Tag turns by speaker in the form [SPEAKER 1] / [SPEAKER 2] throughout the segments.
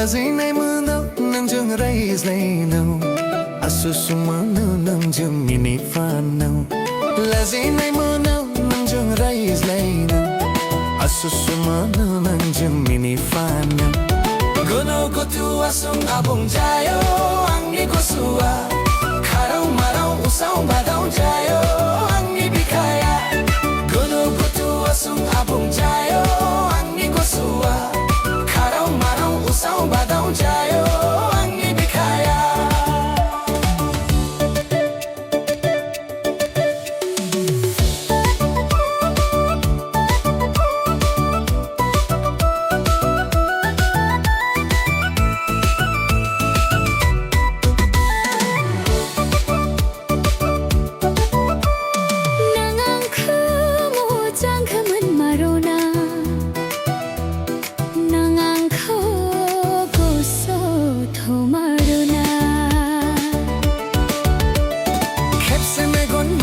[SPEAKER 1] Lazinay mano nang jung raise lay no Asusumano nang jung mini fan no Lazinay mano nang jung raise lay no Asusumano nang jung mini fan no Gono ko tu asung abong jayo ang ikosua Karau marau usau badau jayo ang ibikaya Gono ko tu asung abong jayo ang ikosua Karau marau usau badau jayo ang ibikaya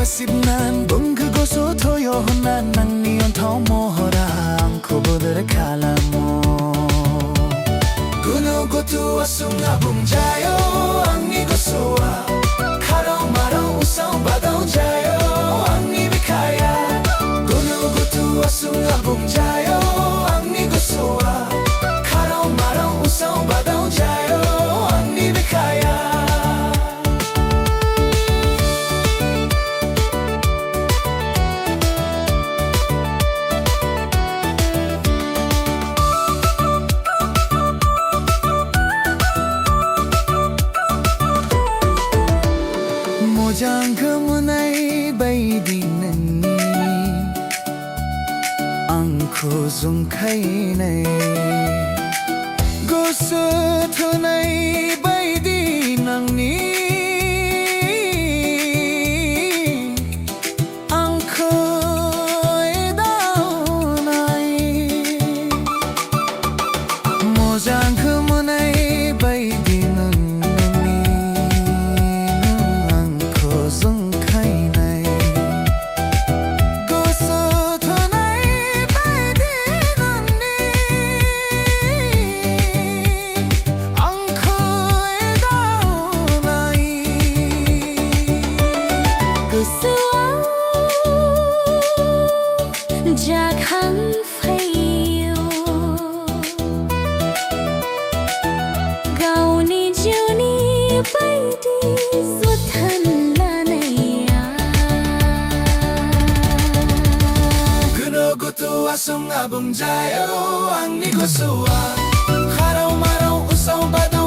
[SPEAKER 1] Masibnan bung 그곳으로 토요한 난 니온 터모허랑 고보들의 칼라모 구누고투와 숭아붕 자요 앙니 고수와 카로 마로 우성 바다오 자요 앙니 비카야 구누고투와 숭아붕 자요 앙니 고수와 카로 마로 우성 바다오 자요 앙니 비카야 장그문의 바이디는 앙코 좀카이네 고스토나이 바이디낭니 앙코에 다오나이 모장그문의 바이디는
[SPEAKER 2] Jakhan fayo Gauni juni baidi Zutan lanaya
[SPEAKER 1] Gunugutu asung abong jayo Ang nikosuwa Haraw maraw usaw badaw